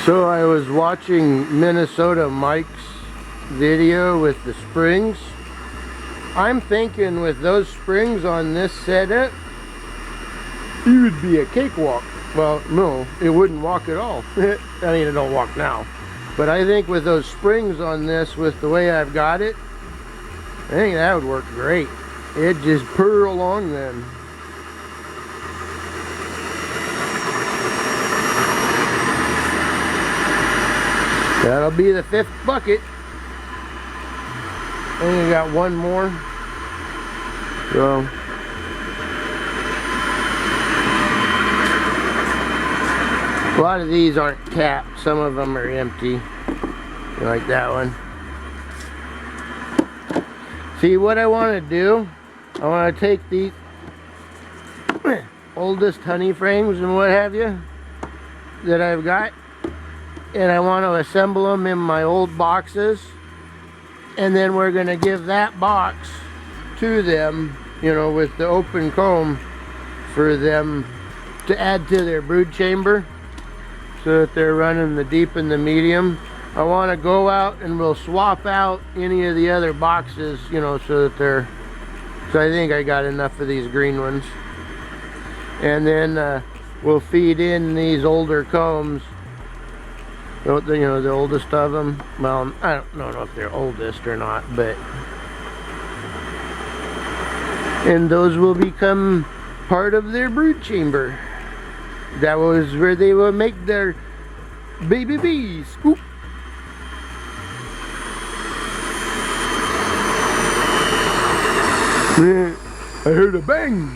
So I was watching Minnesota Mike's video with the springs. I'm thinking with those springs on this setup, it would be a cakewalk. Well, no, it wouldn't walk at all. I mean, it don't walk now. But I think with those springs on this, with the way I've got it, I think that would work great. It'd just purr along then. That'll be the 5th bucket. I think I got one more. So a lot of these aren't capped. Some of them are empty. Like that one. See what I want to do? I want to take these oldest honey frames and what have you that I've got, and I want to assemble them in my old boxes, and then we're going to give that box to them, you know, with the open comb for them to add to their brood chamber so that they're running the deep and the medium. I want to go out and we'll swap out any of the other boxes, you know, so that they're, so I think I got enough of these green ones. And then we'll feed in these older combs, you know, the oldest of them. Well, I don't know if they're oldest or not, but, and those will become part of their brood chamber. That was where they will make their baby bees. Scoop. I heard a bang.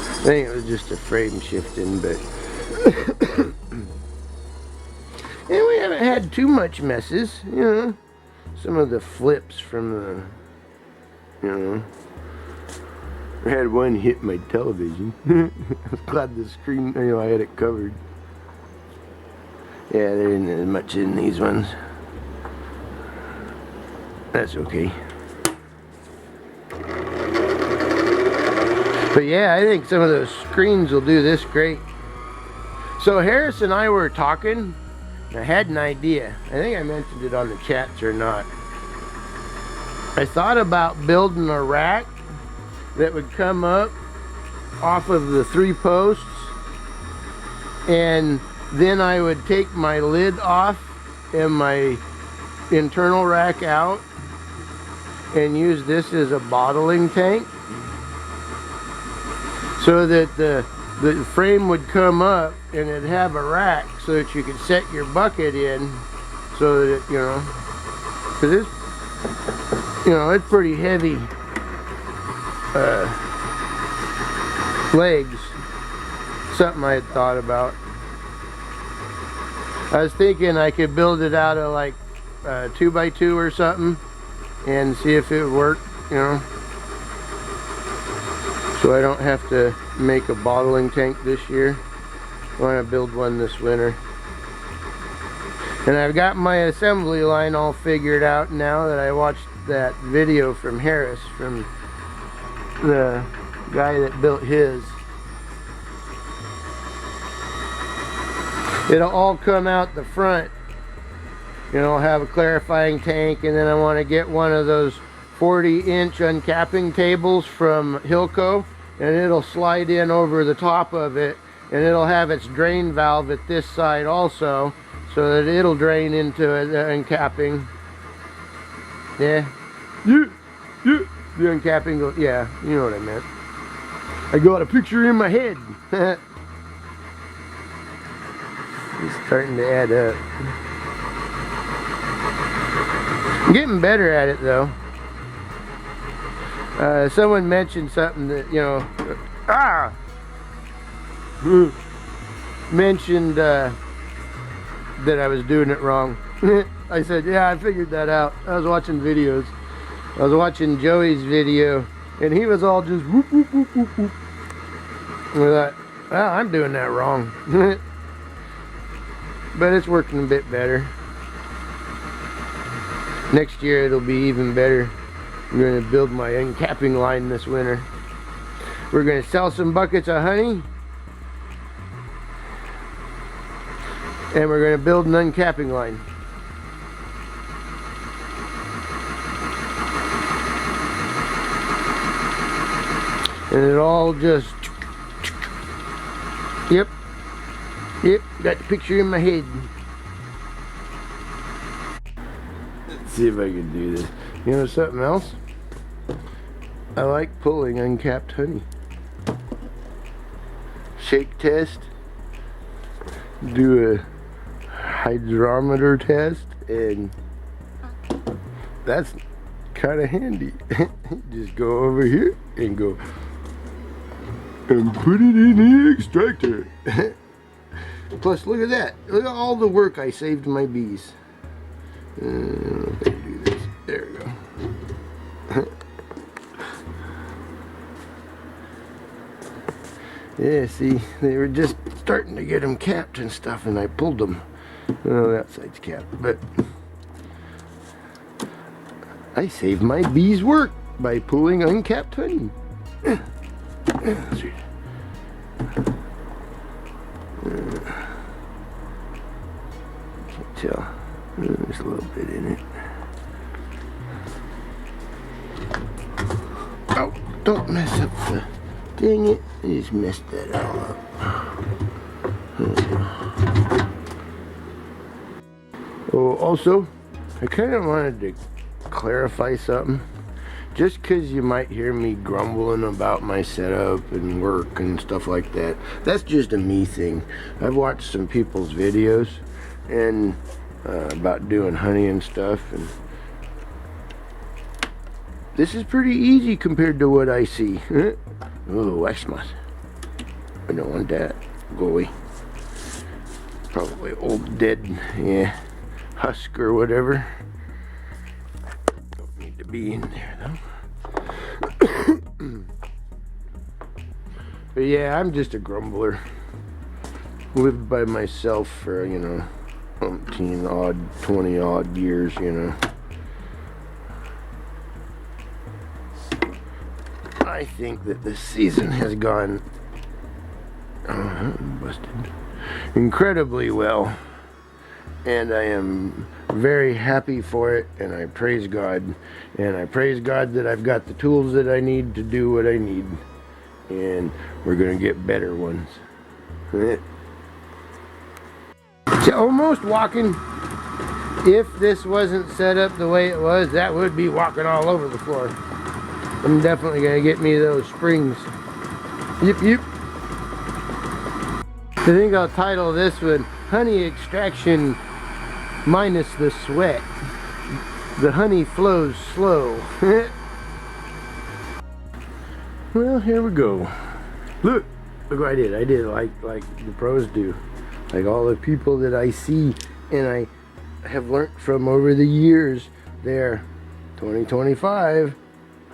I think it was just a frame shifting, but and we haven't had too much messes, you know. Some of the flips from the, you know, I had one hit my television. I was glad the screen, you know, I had it covered. Yeah, there isn't as much in these ones. That's okay. But yeah, I think some of those screens will do this great. So Harris and I were talking, and I had an idea. I think I mentioned it on the chats or not. I thought about building a rack that would come up off of the 3 posts, and then I would take my lid off and my internal rack out and use this as a bottling tank, so that the frame would come up and it'd have a rack so that you could set your bucket in, so that, you know, because it's, you know, it's pretty heavy legs. Something I had thought about. I was thinking I could build it out of like 2x2 or something and see if it would work, you know, so I don't have to make a bottling tank this year. I want to build one this winter. And I've got my assembly line all figured out now that I watched that video from Harris, from the guy that built his. It'll all come out the front. You know, have a clarifying tank, and then I want to get one of those 40-inch uncapping tables from Hilco, and it'll slide in over the top of it, and it'll have its drain valve at this side also, so that it'll drain into the uncapping. Yeah. The uncapping goes, yeah, you know what I meant. I got a picture in my head. It's starting to add up. I'm getting better at it though. Someone mentioned something that, you know, mentioned that I was doing it wrong. I said, yeah, I figured that out. I was watching videos. I was watching Joey's video, and he was all just whoop, whoop, whoop, whoop, whoop. And I thought, well, I'm doing that wrong. But it's working a bit better. Next year it'll be even better. I'm going to build my uncapping line this winter. We're going to sell some buckets of honey, And we're going to build an uncapping line. And it all just, yep, got the picture in my head. Let's see if I can do this. You know something else? I like pulling uncapped honey. Shake test, do a hydrometer test, and that's kind of handy. Just go over here and go and put it in the extractor. Plus, look at that. Look at all the work I saved my bees. I don't know if I can do this. There we go. Yeah, see, they were just starting to get them capped and stuff, and I pulled them. Well, the outside's capped, but I saved my bees work by pulling uncapped honey. Can't tell. There's a little bit in it. Oh, don't mess up the... Dang it, I just messed that all up. Oh, also, I kind of wanted to clarify something. Just because you might hear me grumbling about my setup and work and stuff like that, that's just a me thing. I've watched some people's videos and about doing honey and stuff, and this is pretty easy compared to what I see. Oh, wax moth. I don't want that. Go away. Probably old dead, yeah, husk or whatever. Don't need to be in there though. But yeah, I'm just a grumbler. Lived by myself for, you know, 20 odd years, you know. I think that this season has gone busted incredibly well, and I am very happy for it, and I praise God, and I praise God that I've got the tools that I need to do what I need, and we're gonna get better ones. It's almost walking. If this wasn't set up the way it was, that would be walking all over the floor. I'm definitely gonna get me those springs. Yep, yep. I think I'll title this one Honey Extraction Minus the Sweat. The honey flows slow. Well, here we go. Look what I did. I did like the pros do. Like all the people that I see and I have learned from over the years. There, 2025.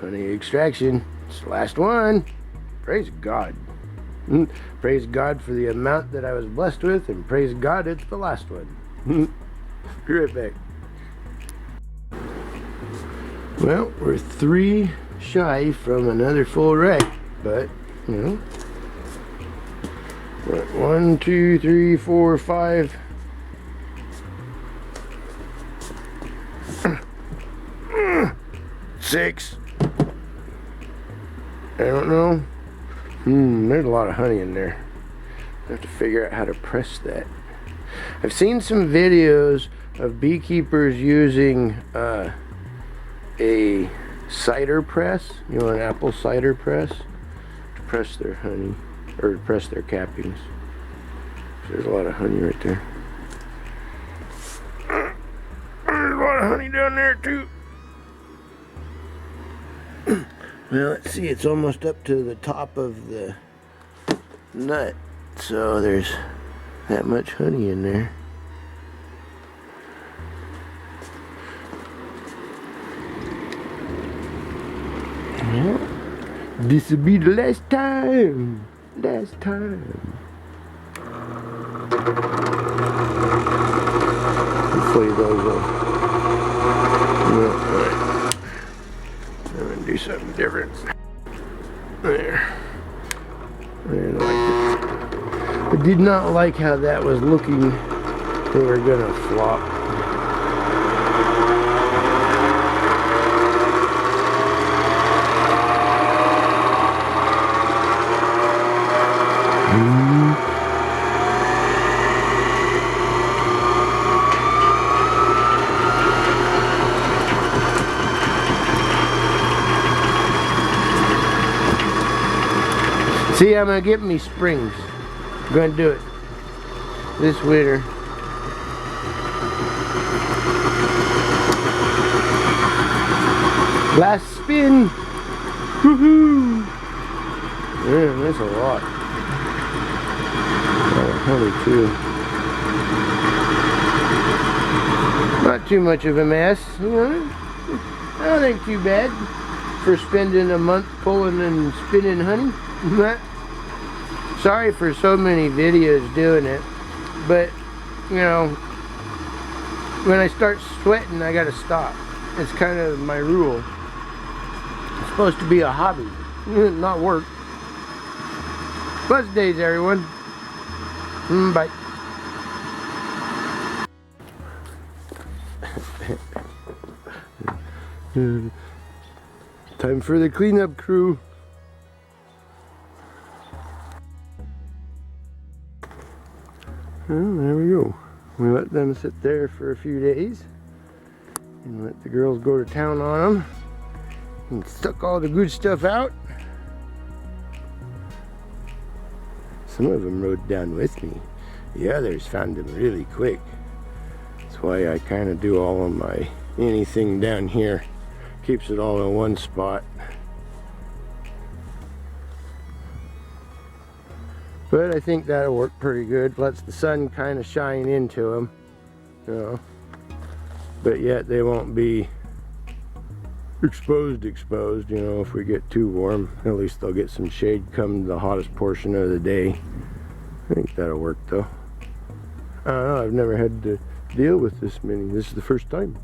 Honey extraction, it's the last one. Praise God. Praise God for the amount that I was blessed with, and praise God it's the last one. Be right back. Well, we're 3 shy from another full rack, but you know, 1, 2, 3, 4, 5. 6. I don't know. There's a lot of honey in there. I have to figure out how to press that. I've seen some videos of beekeepers using a cider press, you know, an apple cider press, to press their honey, or to press their cappings. So there's a lot of honey right there. There's a lot of honey down there too. Well, let's see, it's almost up to the top of the nut, so there's that much honey in there. Well, this will be the last time. Last time. Hopefully those will. Alright. I'm gonna do something different. There. I didn't like it. I did not like how that was looking They were gonna flop. See, I'm gonna get me springs. I'm gonna do it this winter. Last spin. Woohoo! Man, that's a lot. Oh, 102. Not too much of a mess, you know. I don't think too bad for spending a month pulling and spinning honey. Sorry for so many videos doing it, but you know, when I start sweating, I gotta stop. It's kind of my rule. It's supposed to be a hobby, not work. Blessed days, everyone. Bye. Time for the cleanup crew. Well, there we go. We let them sit there for a few days and let the girls go to town on them and suck all the good stuff out. Some of them rode down with me. The others found them really quick. That's why I kind of do all of my anything down here. Keeps it all in one spot. But I think that'll work pretty good. Lets the sun kind of shine into them, you know. But yet they won't be exposed, you know, if we get too warm. At least they'll get some shade come the hottest portion of the day. I think that'll work though. I don't know, I've never had to deal with this many. This is the first time.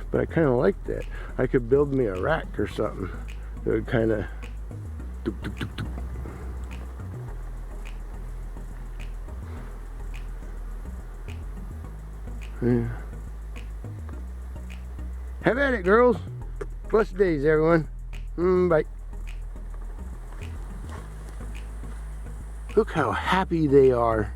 But I kind of like that. I could build me a rack or something that would kind of yeah. Have at it, girls. Blessed days, everyone. Bye. Look how happy they are.